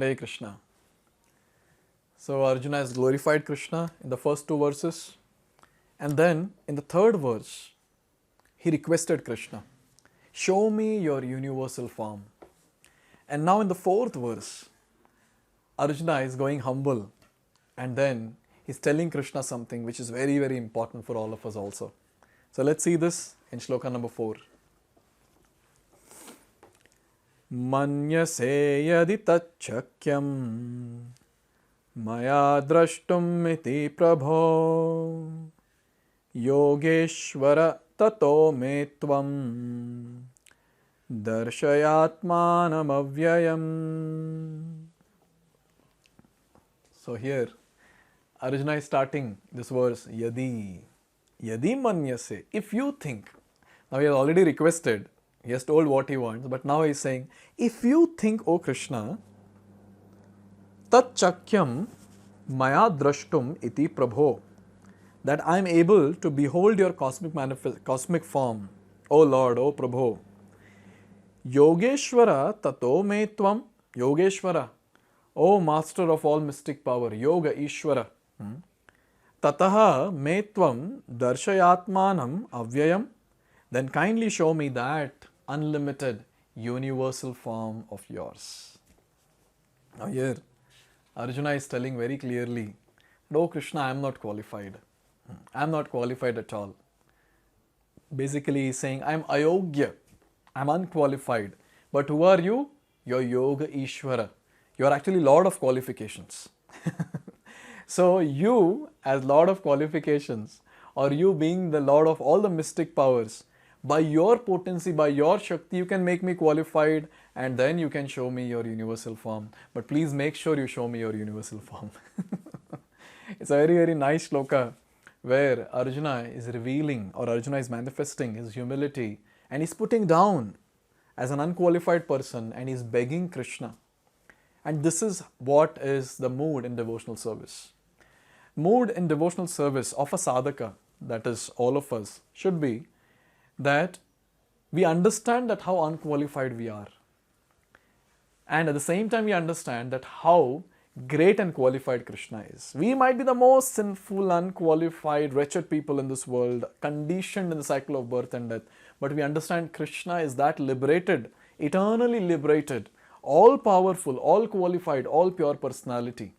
Hare Krishna. So Arjuna has glorified Krishna in the first two verses, and then in the third verse, he requested Krishna, show me your universal form. And now in the fourth verse, Arjuna is going humble, and then he's telling Krishna something which is very, very important for all of us also. So let's see this in Shloka number 4. Manyase yadi chakyaṁ mayā draṣṭum iti prabho yogeśvara tato tvaṁ darśayātmānam avyayam. So here Arjuna is starting this verse, yadi manyase, if you think. Now he has already requested, he has told what he wants, but now he is saying, if you think, O Krishna, tat chakyaṁ mayā draṣṭum iti prabho, that I am able to behold your cosmic form, O Lord, O Prabho. Yogeśvara tato tvaṁ, yogeśvara, O Master of all mystic power, yoga ishvara. Tataha me tvaṁ darśayātmānam avyayam, then kindly show me that unlimited universal form of yours. Now here Arjuna is telling very clearly, no Krishna, I am not qualified. I am not qualified at all. Basically he is saying, I am ayogya, I am unqualified. But who are you? You are yoga ishvara. You are actually Lord of qualifications. So you as Lord of qualifications, or you being the Lord of all the mystic powers, by your potency, by your Shakti, you can make me qualified, and then you can show me your universal form. But please make sure you show me your universal form. It's a very, very nice shloka where Arjuna is revealing, or Arjuna is manifesting his humility, and he's putting down as an unqualified person, and he's begging Krishna. And this is what is the mood in devotional service. Mood in devotional service of a sadhaka, that is all of us, should be that we understand that how unqualified we are. And at the same time we understand that how great and qualified Krishna is. We might be the most sinful, unqualified, wretched people in this world, conditioned in the cycle of birth and death. But we understand Krishna is that liberated, eternally liberated, all powerful, all qualified, all pure personality.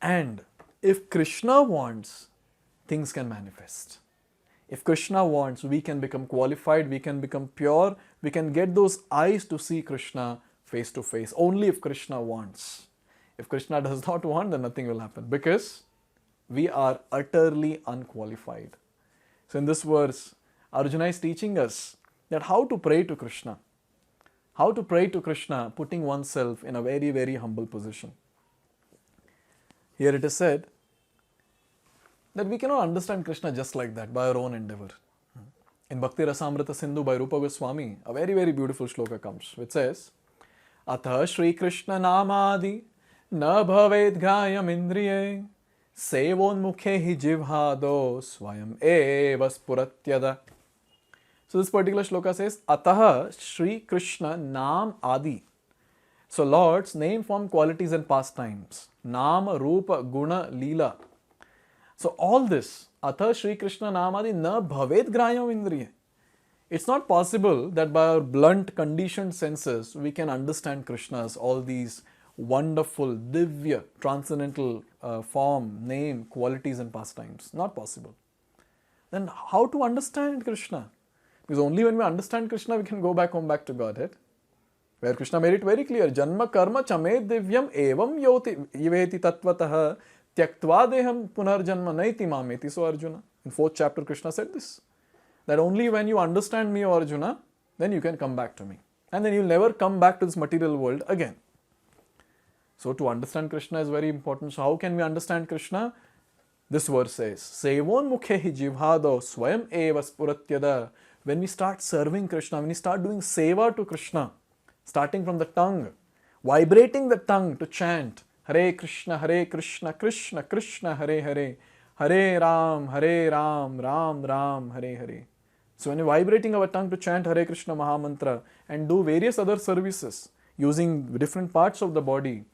And if Krishna wants, things can manifest. If Krishna wants, we can become qualified, we can become pure, we can get those eyes to see Krishna face to face. Only if Krishna wants. If Krishna does not want, then nothing will happen, because we are utterly unqualified. So in this verse, Arjuna is teaching us that how to pray to Krishna. How to pray to Krishna, putting oneself in a very, very humble position. Here it is said that we cannot understand Krishna just like that, by our own endeavor. In Bhakti Rasamrita Sindhu by Rupa Goswami, a very, very beautiful shloka comes, which says, Atha Shri Krishna Namadi na bhaved ghayam indriye sevon mukhe hi jivhado swayam eva spuratyada. So this particular shloka says, Ataha Shri Krishna Nam Adi. So Lord's name, form, qualities and pastimes. Nam, Rupa, Guna, Leela. So all this, Atha Shri Krishna Nam Adi na bhaved grayam indriya. It's not possible that by our blunt, conditioned senses, we can understand Krishna's all these wonderful, divya, transcendental form, name, qualities and pastimes. Not possible. Then how to understand Krishna? Because only when we understand Krishna, we can go back home, back to Godhead. Where Krishna made it very clear, Janma karma chame divyam evam yiveti tattvataha tyaktva deham punarjanma naiti mameti. So Arjuna, in 4th chapter, Krishna said this, that only when you understand me, O Arjuna, then you can come back to me. And then you'll never come back to this material world again. So to understand Krishna is very important. So how can we understand Krishna? This verse says, Sevon mukhehi jivhado swayam eva spuratyada. When we start serving Krishna, when we start doing seva to Krishna, starting from the tongue, vibrating the tongue to chant Hare Krishna, Krishna Krishna, Hare Hare, Hare Ram, Ram Ram, Hare Hare. So when we're vibrating our tongue to chant Hare Krishna Mahamantra and do various other services, using different parts of the body.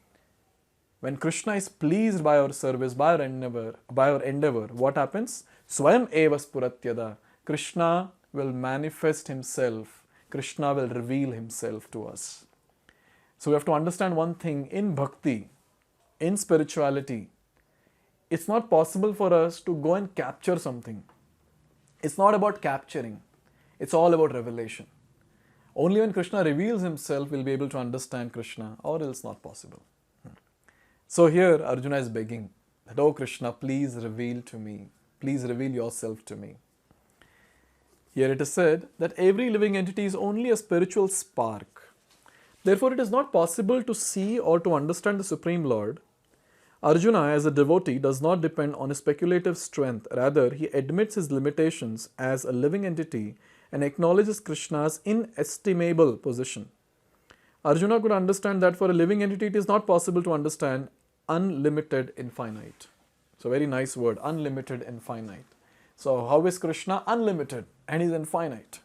When Krishna is pleased by our service, by our endeavor, what happens? Swayam eva spuratyada. Krishna will manifest himself. Krishna will reveal himself to us. So we have to understand one thing, in bhakti, in spirituality, it's not possible for us to go and capture something. It's not about capturing. It's all about revelation. Only when Krishna reveals himself, we'll be able to understand Krishna, or else not possible. So here Arjuna is begging that, oh Krishna, please reveal to me. Please reveal yourself to me. Here it is said that every living entity is only a spiritual spark. Therefore, it is not possible to see or to understand the Supreme Lord. Arjuna, as a devotee, does not depend on his speculative strength. Rather, he admits his limitations as a living entity and acknowledges Krishna's inestimable position. Arjuna could understand that for a living entity, it is not possible to understand unlimited, infinite. So, very nice word, unlimited, infinite. So, how is Krishna? Unlimited, and he is infinite.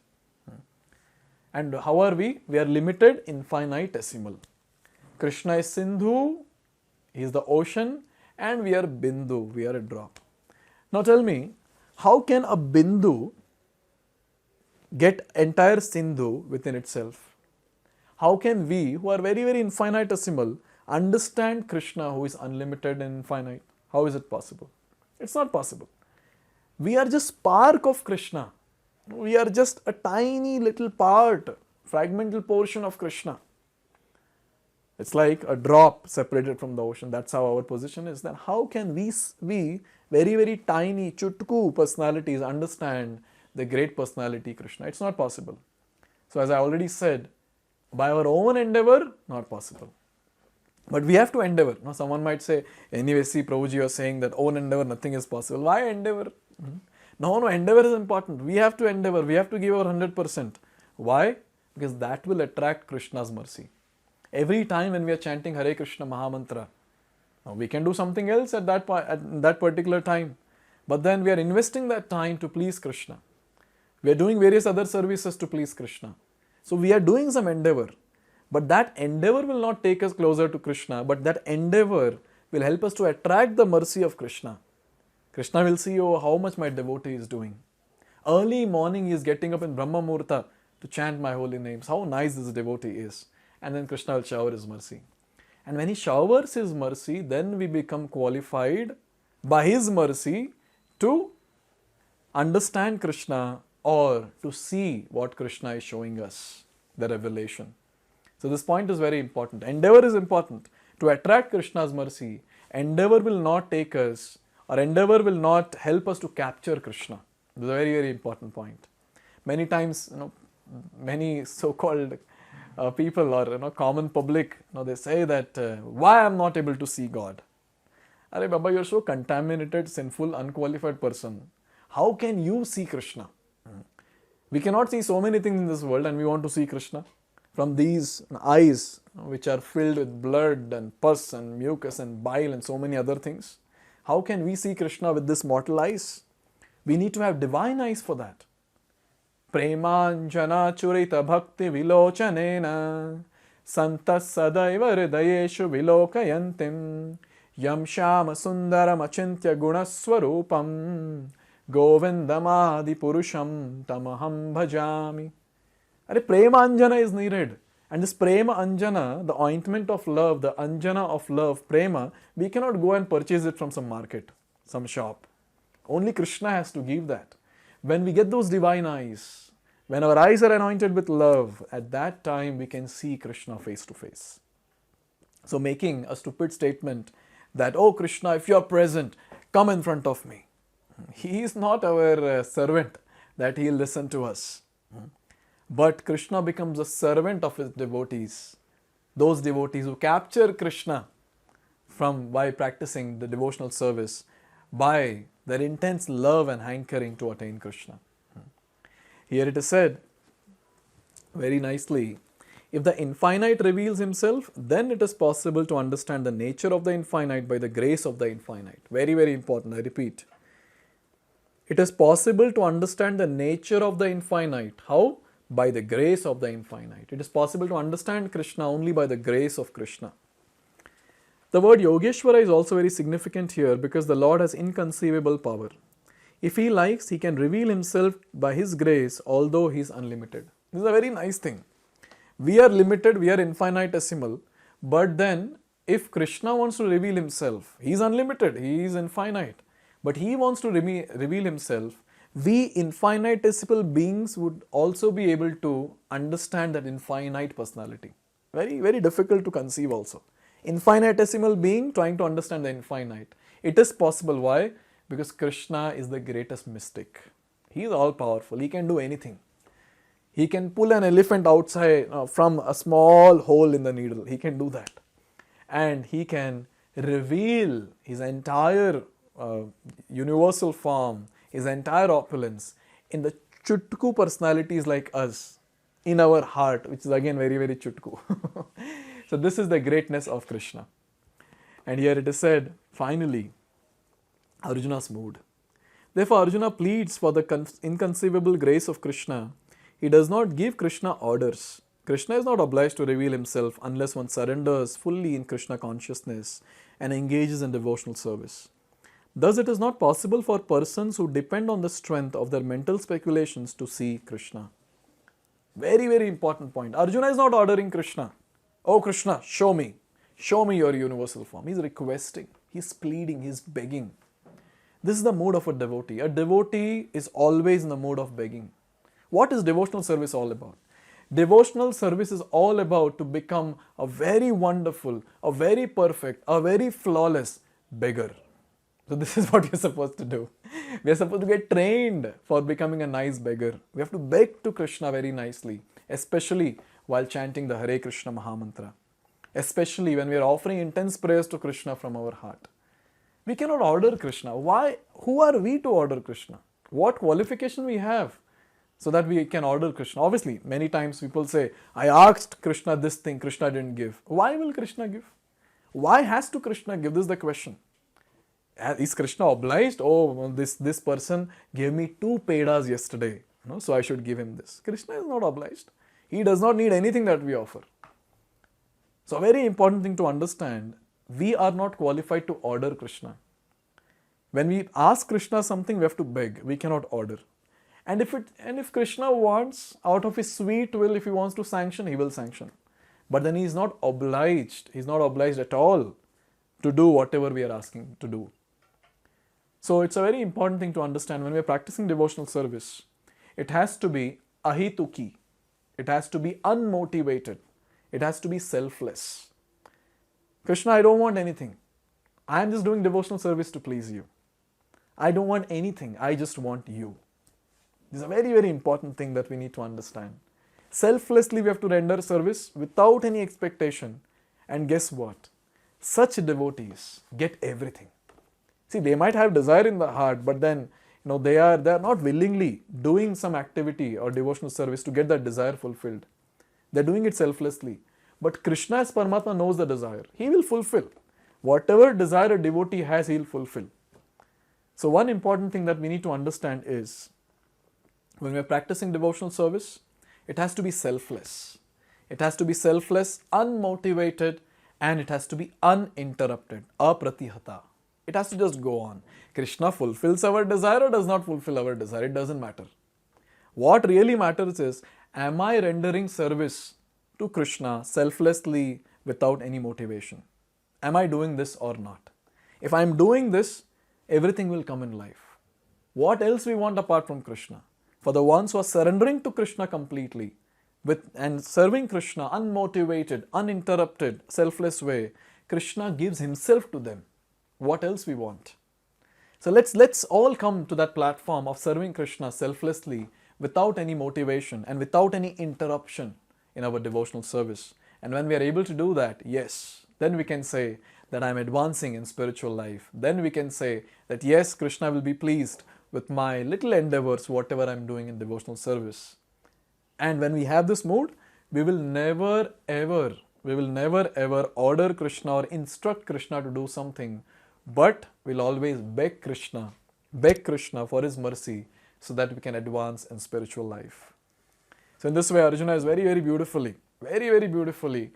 And how are we? We are limited, infinitesimal. Krishna is Sindhu, he is the ocean, and we are Bindu, we are a drop. Now tell me, how can a Bindu get entire Sindhu within itself? How can we, who are very, very infinitesimal, understand Krishna who is unlimited and infinite? How is it possible? It's not possible. We are just spark of Krishna. We are just a tiny little part, fragmental portion of Krishna. It's like a drop separated from the ocean. That's how our position is. Then how can we very, very tiny chutku personalities understand the great personality Krishna? It's not possible. So as I already said, by our own endeavor, not possible. But we have to endeavor. Now someone might say, anyway, see Prabhuji, you are saying that own endeavor, nothing is possible. Why endeavor? No, endeavor is important. We have to endeavor. We have to give our 100%. Why? Because that will attract Krishna's mercy. Every time when we are chanting Hare Krishna Mahamantra, now we can do something else at that particular time. But then we are investing that time to please Krishna. We are doing various other services to please Krishna. So we are doing some endeavor. But that endeavor will not take us closer to Krishna, but that endeavor will help us to attract the mercy of Krishna. Krishna will see, oh, how much my devotee is doing. Early morning he is getting up in Brahma Muhurta to chant my holy names. How nice this devotee is. And then Krishna will shower his mercy. And when he showers his mercy, then we become qualified by his mercy to understand Krishna or to see what Krishna is showing us, the revelation. So this point is very important. Endeavor is important. To attract Krishna's mercy, endeavor will not take us, or endeavor will not help us to capture Krishna. This is a very, very important point. Many times, many so-called people or common public, they say that why I am not able to see God. Arey Baba, you are so contaminated, sinful, unqualified person. How can you see Krishna? We cannot see so many things in this world and we want to see Krishna. From these eyes which are filled with blood and pus and mucus and bile and so many other things. How can we see Krishna with this mortal eyes? We need to have divine eyes for that. Premanjana churita bhakti vilochanena santas sadaiva hridayeshu vilokayantim yam shama sundaram achintya gunaswarupam govindamadi purusham tamaham bhajami. Prema Anjana is needed. And this Prema Anjana, the ointment of love, the Anjana of love, Prema, we cannot go and purchase it from some market, some shop. Only Krishna has to give that. When we get those divine eyes, when our eyes are anointed with love, at that time we can see Krishna face to face. So making a stupid statement that, oh Krishna, if you are present, come in front of me. He is not our servant that he will listen to us. But Krishna becomes a servant of his devotees. Those devotees who capture Krishna by practicing the devotional service, by their intense love and hankering to attain Krishna. Here it is said very nicely, if the infinite reveals himself, then it is possible to understand the nature of the infinite by the grace of the infinite. Very, very important, I repeat. It is possible to understand the nature of the infinite. How? by the grace of the infinite. It is possible to understand Krishna only by the grace of Krishna. The word yogeśvara is also very significant here because the Lord has inconceivable power. If He likes, He can reveal Himself by His grace, although He is unlimited. This is a very nice thing. We are limited, we are infinitesimal, but then if Krishna wants to reveal Himself, He is unlimited, He is infinite, but He wants to reveal Himself, we infinitesimal beings would also be able to understand that infinite personality. Very, very difficult to conceive also. Infinitesimal being trying to understand the infinite. It is possible. Why? Because Krishna is the greatest mystic. He is all powerful. He can do anything. He can pull an elephant outside from a small hole in the needle. He can do that. And He can reveal His entire universal form, His entire opulence in the chutku personalities like us, in our heart, which is again very, very chutku. So this is the greatness of Krishna. And here it is said, finally, Arjuna's mood. Therefore, Arjuna pleads for the inconceivable grace of Krishna. He does not give Krishna orders. Krishna is not obliged to reveal Himself unless one surrenders fully in Krishna consciousness and engages in devotional service. Thus, it is not possible for persons who depend on the strength of their mental speculations to see Krishna. Very, very important point. Arjuna is not ordering Krishna. Oh Krishna, show me your universal form. He is requesting, he is pleading, he is begging. This is the mood of a devotee. A devotee is always in the mood of begging. What is devotional service all about? Devotional service is all about to become a very wonderful, a very perfect, a very flawless beggar. So this is what you're supposed to do. We are supposed to get trained for becoming a nice beggar. We have to beg to Krishna very nicely, especially while chanting the Hare Krishna Mahamantra. Especially when we are offering intense prayers to Krishna from our heart. We cannot order Krishna. Why? Who are we to order Krishna? What qualification we have so that we can order Krishna? Obviously, many times people say, I asked Krishna this thing, Krishna didn't give. Why will Krishna give? Why has to Krishna give? This is the question. Is Krishna obliged? Oh, this person gave me 2 pedas yesterday, so I should give him this. Krishna is not obliged. He does not need anything that we offer. So a very important thing to understand, we are not qualified to order Krishna. When we ask Krishna something, we have to beg. We cannot order. And if Krishna wants, out of His sweet will, if He wants to sanction, He will sanction. But then He is not obliged. He is not obliged at all to do whatever we are asking to do. So it's a very important thing to understand when we are practicing devotional service. It has to be ahituki. It has to be unmotivated. It has to be selfless. Krishna, I don't want anything. I am just doing devotional service to please you. I don't want anything. I just want you. This is a very, very important thing that we need to understand. Selflessly we have to render service without any expectation. And guess what? Such devotees get everything. See, they might have desire in the heart, but then they are not willingly doing some activity or devotional service to get that desire fulfilled. They are doing it selflessly. But Krishna as Paramatma knows the desire. He will fulfill. Whatever desire a devotee has, he will fulfill. So one important thing that we need to understand is, when we are practicing devotional service, it has to be selfless. It has to be selfless, unmotivated, and it has to be uninterrupted, apratihata. It has to just go on. Krishna fulfills our desire or does not fulfill our desire, it doesn't matter. What really matters is, am I rendering service to Krishna selflessly without any motivation? Am I doing this or not? If I am doing this, everything will come in life. What else we want apart from Krishna? For the ones who are surrendering to Krishna completely and serving Krishna unmotivated, uninterrupted, selfless way, Krishna gives Himself to them. What else we want? So let's all come to that platform of serving Krishna selflessly without any motivation and without any interruption in our devotional service. And when we are able to do that, yes, then we can say that I am advancing in spiritual life. Then we can say that yes, Krishna will be pleased with my little endeavors, whatever I am doing in devotional service. And when we have this mood, we will never ever order Krishna or instruct Krishna to do something, but we'll always beg Krishna for His mercy so that we can advance in spiritual life. So in this way, Arjuna is very, very beautifully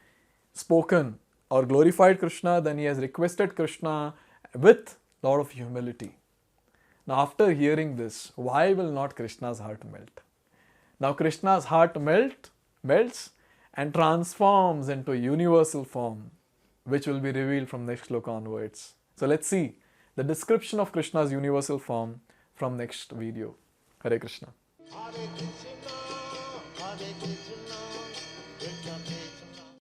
spoken or glorified Krishna. Then he has requested Krishna with a lot of humility. Now after hearing this, why will not Krishna's heart melt? Now Krishna's heart melts and transforms into universal form, which will be revealed from next Shloka onwards. So let's see the description of Krishna's universal form from next video. Hare Krishna. Hare Krishna, Hare Krishna.